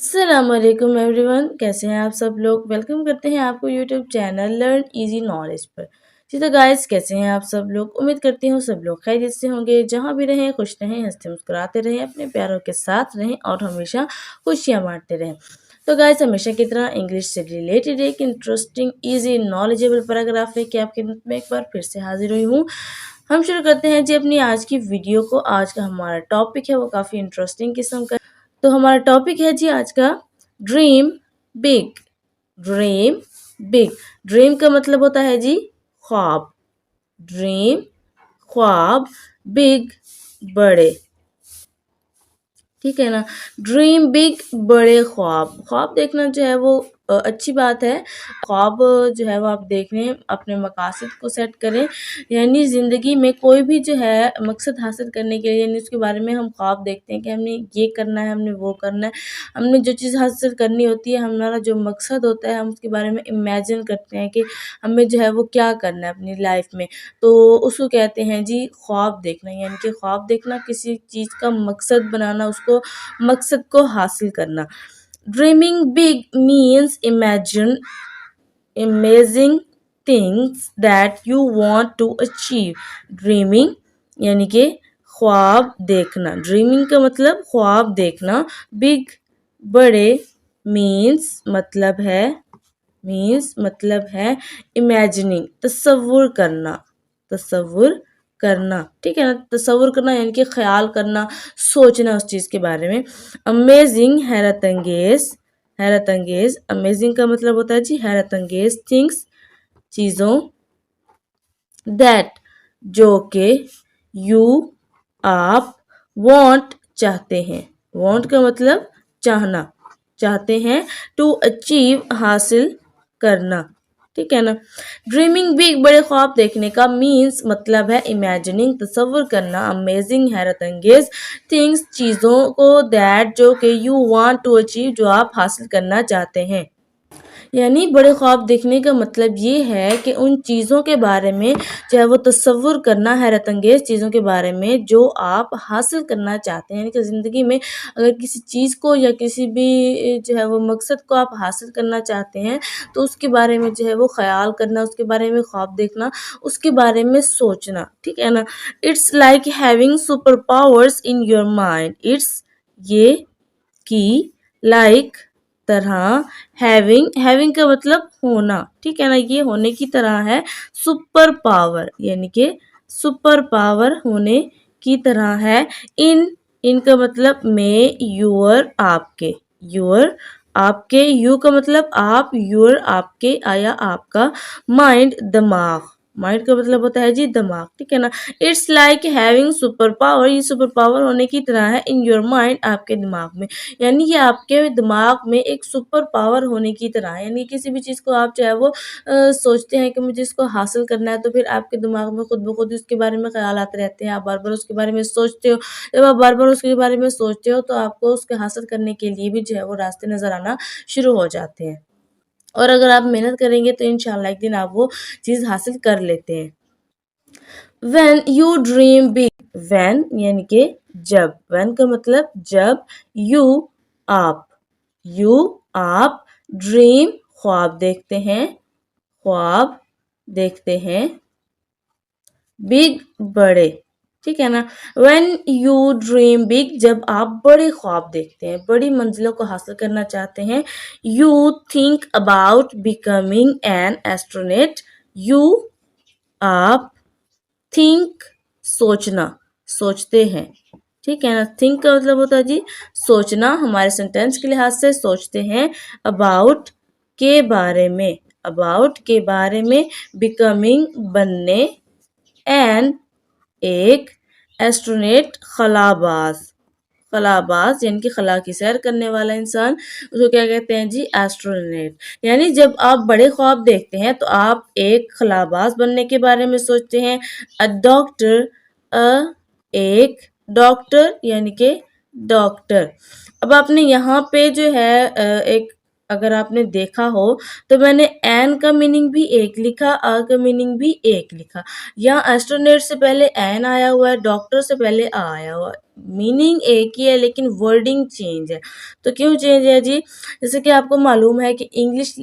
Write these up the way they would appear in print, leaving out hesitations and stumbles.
अस्सलाम वालेकुम एवरीवन, कैसे हैं आप सब लोग। वेलकम करते हैं आपको YouTube channel learn easy knowledge पर। जी तो गाइस, कैसे हैं आप सब लोग। उम्मीद करती हूँ सब लोग खैरियत से होंगे, जहाँ भी रहें खुश रहें, हंसते मुस्कुराते रहें, अपने प्यारों के साथ रहें और हमेशा खुशियाँ बांटते रहें। तो गाइस, हमेशा की तरह इंग्लिश से रिलेटेड एक इंटरेस्टिंग ईजी नॉलेजेबल पैराग्राफ लेके आपके में एक बार फिर से हाजिर हुई हूँ। हम शुरू करते हैं जी अपनी आज की वीडियो को। आज का हमारा टॉपिक है वो काफ़ी इंटरेस्टिंग किस्म का। तो हमारा टॉपिक है जी आज का dream big. Dream big. Dream का मतलब होता है जी ख्वाब। ड्रीम ख्वाब, बिग बड़े, ठीक है ना। ड्रीम बिग, बड़े ख्वाब। ख्वाब देखना जो है वो अच्छी बात है। ख्वाब जो है वो आप देखें, अपने मकासद को सेट करें, यानी ज़िंदगी में कोई भी जो है मकसद हासिल करने के लिए, यानी उसके बारे में हम ख्वाब देखते हैं कि हमने ये करना है, हमने वो करना है, हमने जो चीज़ हासिल करनी होती है, हमारा जो मकसद होता है, हम उसके बारे में इमेजिन करते हैं कि हमें जो है वो क्या करना है अपनी लाइफ में। तो उसको कहते हैं जी ख्वाब देखना, यानी कि ख्वाब देखना, किसी चीज़ का मकसद बनाना, उसको मकसद को हासिल करना। Dreaming big means imagine amazing things that you want to achieve. Dreaming यानी कि ख्वाब देखना। ड्रीमिंग का मतलब ख्वाब देखना। बिग बड़े मीन्स मतलब है इमेजिनिंग, तसव्वुर करना। तसव्वुर करना, ठीक है ना। तसव्वुर करना यानी कि ख्याल करना, सोचना उस चीज़ के बारे में। अमेजिंग, हैरत अंगेज। हैरत अंगेज, अमेजिंग का मतलब होता है जी हैरत अंगेज। थिंग्स, चीज़ों। दैट, जो के, यू, आप, वांट, चाहते हैं। वांट का मतलब चाहना, चाहते हैं। टू अचीव, हासिल करना, ठीक है ना। ड्रीमिंग बिग, बड़े ख्वाब देखने का मीन्स मतलब है इमेजिनिंग, तसव्वुर करना। अमेजिंग, हैरत अंगेज। थिंग्स, चीज़ों को। दैट, जो कि। यू वांट टू अचीव, जो आप हासिल करना चाहते हैं। यानी बड़े ख्वाब देखने का मतलब ये है कि उन चीज़ों के बारे में चाहे वो तसव्वुर करना, हैरत अंगेज़ चीज़ों के बारे में जो आप हासिल करना चाहते हैं। यानी कि ज़िंदगी में अगर किसी चीज़ को या किसी भी जो है वो मकसद को आप हासिल करना चाहते हैं, तो उसके बारे में जो है वो ख़याल करना, उसके बारे में ख्वाब देखना, उसके बारे में सोचना, ठीक है ना। It's like having super powers in your mind. It's, ये, की, लाइक, तरह, हैविंग का मतलब होना, ठीक है ना। ये होने की तरह है। सुपर पावर यानी कि सुपर पावर होने की तरह है। इनका मतलब में, यूर, आपके। यूर, आपके। यू का मतलब आप, यूर, आपके, आया आपका। माइंड, दिमाग। माइंड का मतलब होता है जी दिमाग, ठीक है ना। It's like having super power, ये सुपर पावर होने की तरह है। इन योर माइंड, आपके दिमाग में। यानी कि आपके दिमाग में एक सुपर पावर होने की तरह है। यानी किसी भी चीज़ को आप चाहे वो सोचते हैं कि मुझे इसको हासिल करना है, तो फिर आपके दिमाग में खुद ब खुद उसके बारे में ख्याल आते रहते हैं। आप बार बार उसके बारे में सोचते हो। जब आप बार बार उसके बारे में सोचते हो तो आपको उसके हासिल करने के लिए भी जो है वो रास्ते नज़र आना शुरू हो जाते हैं। और अगर आप मेहनत करेंगे तो इंशाल्लाह एक दिन आप वो चीज़ हासिल कर लेते हैं। When you dream big, when यानी कि जब, when का मतलब जब, you, आप, you, आप, dream, ख्वाब देखते हैं, ख्वाब देखते हैं, big, बड़े, ठीक है ना। When you dream big, जब आप बड़े ख्वाब देखते हैं, बड़ी मंजिलों को हासिल करना चाहते हैं। You think about becoming an astronaut. You, आप, थिंक, सोचना, सोचते हैं, ठीक है ना। थिंक का मतलब होता है जी सोचना। हमारे सेंटेंस के लिहाज से सोचते हैं। अबाउट, के बारे में, अबाउट के बारे में। बिकमिंग, बनने। एन, एक। एस्ट्रोनेट, खलाबाज। खलाबाज यानी कि खला की सैर करने वाला इंसान, उसको क्या कहते हैं जी एस्ट्रोनेट। यानी जब आप बड़े ख्वाब देखते हैं तो आप एक खलाबाज बनने के बारे में सोचते हैं। अ डॉक्टर, एक डॉक्टर यानी कि डॉक्टर। अब आपने यहाँ पे जो है एक, अगर आपने देखा हो तो मैंने एन का मीनिंग भी एक लिखा, आ का मीनिंग भी एक लिखा। यहाँ एस्ट्रोनेट से पहले एन आया हुआ है, डॉक्टर से पहले आ आया हुआ है। میننگ ایک ہی ہے لیکن ورڈنگ چینج ہے. تو کیوں چینج ہے جی؟ جیسے کہ آپ کو معلوم ہے کہ انگلش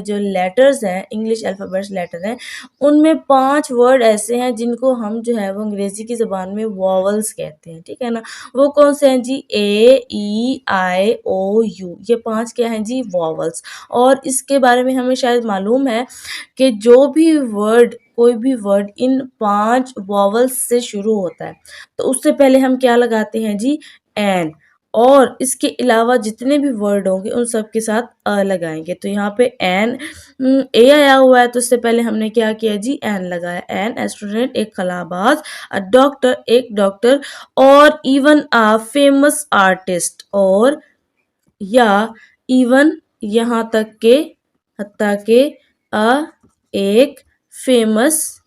جو لیٹرز ہیں، انگلش الفابیٹس لیٹر ہیں، ان میں 5 ورڈ ایسے ہیں جن کو ہم جو ہے وہ انگریزی کی زبان میں واولز کہتے ہیں، ٹھیک ہے نا. وہ کون سے ہیں جی؟ اے ای آئی او یو، یہ 5 کیا ہیں جی؟ واولز. اور اس کے بارے میں ہمیں شاید معلوم ہے کہ جو بھی ورڈ، کوئی بھی ورڈ ان 5 واولز سے شروع ہوتا ہے تو اس سے پہلے ہم کیا لگاتے ہیں جی؟ این. اور اس کے علاوہ جتنے بھی ورڈ ہوں گے ان سب کے ساتھ لگائیں گے. تو یہاں پہ این اے آیا ہوا ہے تو اس سے پہلے ہم نے کیا کیا جی؟ این لگایا. این اسٹوڈنٹ ایک خلاباز، ڈاکٹر ایک ڈاکٹر، اور ایون فیمس آرٹسٹ، اور یا ایون یہاں تک کہ حتیٰ کہ ایک فیمس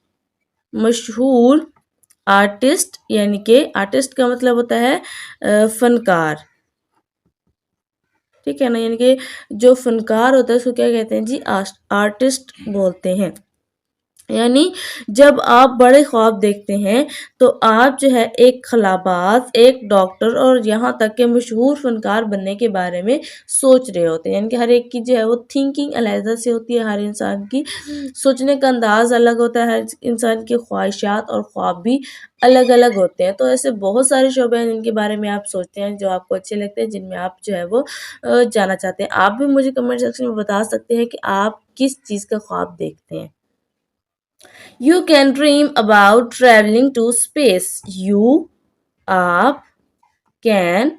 مشہور آرٹسٹ، یعنی کہ آرٹسٹ کا مطلب ہوتا ہے فنکار، ٹھیک ہے نا. یعنی کہ جو فنکار ہوتا ہے اس کو کیا کہتے ہیں جی؟ آرٹسٹ بولتے ہیں. یعنی جب آپ بڑے خواب دیکھتے ہیں تو آپ جو ہے ایک خلاباز، ایک ڈاکٹر، اور یہاں تک کہ مشہور فنکار بننے کے بارے میں سوچ رہے ہوتے ہیں. یعنی کہ ہر ایک کی جو ہے وہ تھنکنگ علیحدہ سے ہوتی ہے، ہر انسان کی سوچنے کا انداز الگ ہوتا ہے، ہر انسان کی خواہشات اور خواب بھی الگ الگ ہوتے ہیں. تو ایسے بہت سارے شعبے ہیں جن کے بارے میں آپ سوچتے ہیں، جو آپ کو اچھے لگتے ہیں، جن میں آپ جو ہے وہ جانا چاہتے ہیں. آپ بھی مجھے کمنٹ سیکشن میں بتا سکتے ہیں کہ آپ کس چیز کا خواب دیکھتے ہیں. You can dream about traveling to space. آپ can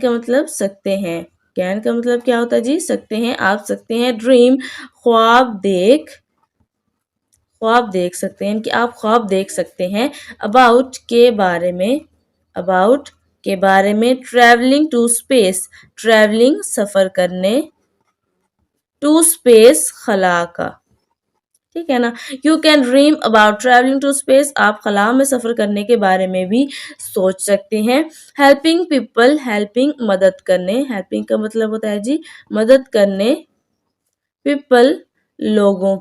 کا مطلب سکتے ہیں. can کا مطلب کیا ہوتا ہے جی؟ سکتے ہیں. آپ سکتے ہیں dream، خواب دیکھ سکتے ہیں، کہ آپ خواب دیکھ سکتے ہیں. about کے بارے میں traveling to space، traveling سفر کرنے، to space خلا کا، ٹھیک ہے نا. You can dream about travelling to space, آپ خلا میں سفر کرنے کے بارے میں بھی سوچ سکتے ہیں. ہیلپنگ پیپل، ہیلپنگ مدد کرنے، ہیلپنگ کا مطلب ہوتا ہے جی مدد کرنے. پیپل لوگوں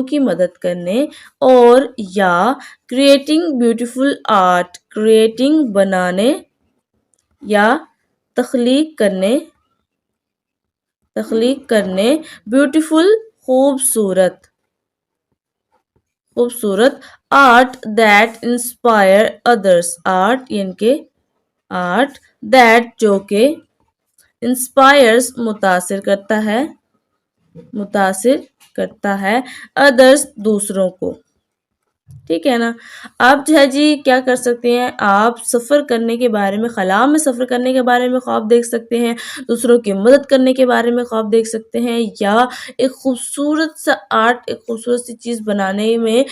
کی مدد کرنے. اور یا کریٹنگ بیوٹیفل آرٹ، کریٹنگ بنانے یا تخلیق کرنے بیوٹیفل خوبصورت. Art that inspire others, art یعنی کہ آرٹ دیٹ جو کہ انسپائرز متاثر کرتا ہے ادرس دوسروں کو، ٹھیک ہے نا. آپ جو ہے جی کیا کر سکتے ہیں؟ آپ سفر کرنے کے بارے میں، خلا میں سفر کرنے کے بارے میں خواب دیکھ سکتے ہیں، دوسروں کی مدد کرنے کے بارے میں خواب دیکھ سکتے ہیں، یا ایک خوبصورت سا آرٹ، ایک خوبصورت سی چیز بنانے میں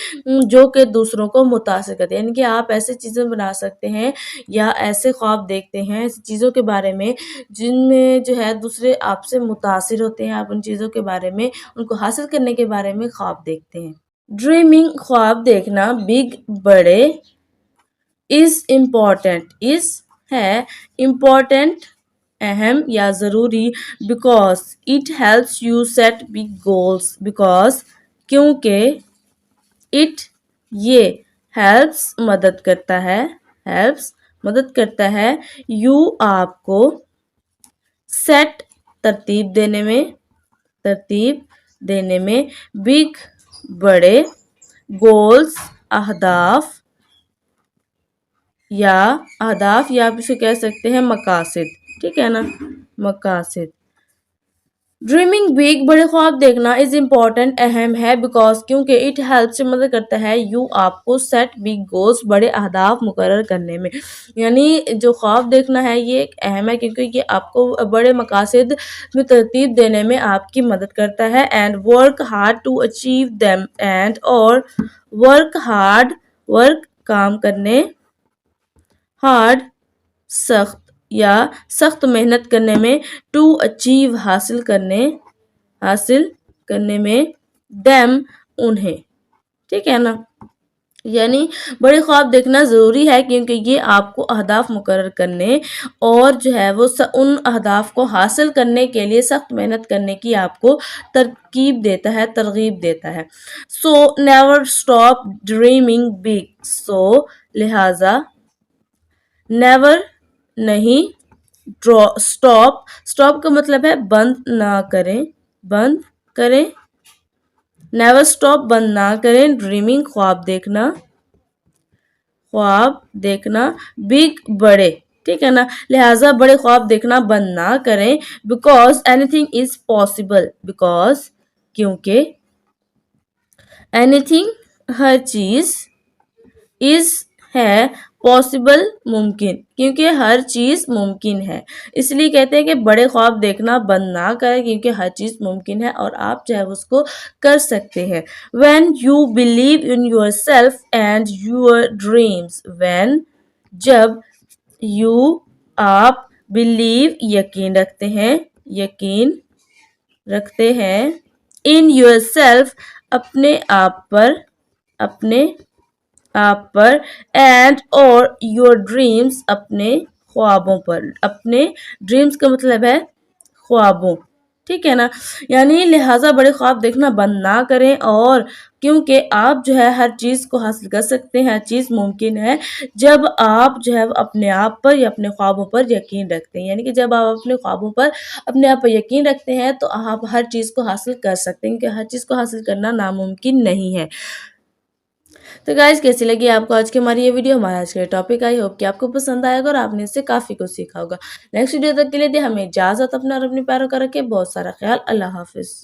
جو کہ دوسروں کو متاثر کرتے ہیں. یعنی کہ آپ ایسے چیزیں بنا سکتے ہیں یا ایسے خواب دیکھتے ہیں ایسی چیزوں کے بارے میں جن میں جو ہے دوسرے آپ سے متاثر ہوتے ہیں. آپ ان چیزوں کے بارے میں، ان کو حاصل کرنے کے بارے میں خواب دیکھتے ہیں. ڈریمنگ خواب دیکھنا، بگ بڑے، از امپورٹنٹ اہم یا ضروری. Because it helps you set big goals, because کیونکہ اٹ یہ ہیلپس مدد کرتا ہے یو آپ کو سیٹ ترتیب دینے میں بگ بڑے گولز اہداف یا آپ اسے کہہ سکتے ہیں مقاصد، ٹھیک ہے نا، مقاصد. ڈریمنگ بگ بڑے خواب دیکھنا از امپورٹنٹ اہم ہے، بیکاز کیونکہ اٹ ہیلپ سے مدد کرتا ہے یو آپ کو سیٹ بگ گولز بڑے اہداف مقرر کرنے میں. یعنی جو خواب دیکھنا ہے یہ ایک اہم ہے کیونکہ یہ آپ کو بڑے مقاصد میں ترتیب دینے میں آپ کی مدد کرتا ہے. And work hard to achieve them, and اور ورک کام کرنے، ہارڈ سخت محنت کرنے میں، ٹو اچیو حاصل کرنے میں، دیم انہیں، ٹھیک ہے نا. یعنی بڑے خواب دیکھنا ضروری ہے کیونکہ یہ آپ کو اہداف مقرر کرنے اور جو ہے وہ ان اہداف کو حاصل کرنے کے لیے سخت محنت کرنے کی آپ کو ترغیب دیتا ہے. So never stop dreaming big, so لہذا never नहीं, stop का मतलब है बंद ना करें, बंद करें, never stop बंद ना करें, dreaming ख्वाब देखना, बिग बड़े, ठीक है ना, लिहाजा बड़े ख्वाब देखना बंद ना करें, because anything is possible, because क्योंकि, एनीथिंग हर चीज, इज है, पॉसिबल मुमकिन, क्योंकि हर चीज मुमकिन है, इसलिए कहते हैं कि बड़े ख्वाब देखना बंद ना करें क्योंकि हर चीज मुमकिन है और आप जो है उसको कर सकते हैं। when you believe in yourself and your dreams, when, जब, you, आप, believe, यकीन रखते हैं, यकीन रखते हैं, in yourself, अपने आप पर, अपने आप पर, एंड और योर ड्रीम्स, अपने ख्वाबों पर, अपने ड्रीम्स का मतलब है ख्वाबों, ठीक है ना, यानी लिहाजा बड़े ख्वाब देखना बंद ना करें, और क्योंकि आप जो है हर चीज़ को हासिल कर सकते हैं, हर चीज़ मुमकिन है जब आप जो है अपने आप पर या अपने ख्वाबों पर यकीन रखते हैं, यानी कि जब आप अपने ख्वाबों पर अपने आप पर यकीन रखते हैं तो आप हर चीज़ को हासिल कर सकते हैं, क्योंकि हर चीज़ को हासिल करना नामुमकिन नहीं है। तो गाइज कैसी लगी आपको आज की हमारी ये वीडियो, हमारा आज का टॉपिक, आई होप कि आपको पसंद आएगा और आपने इससे काफ़ी कुछ सीखा होगा। नेक्स्ट वीडियो तक के लिए दे हमें इजाज़त, अपना और अपने प्यारों का रखें बहुत सारा ख्याल। अल्लाह हाफिज़।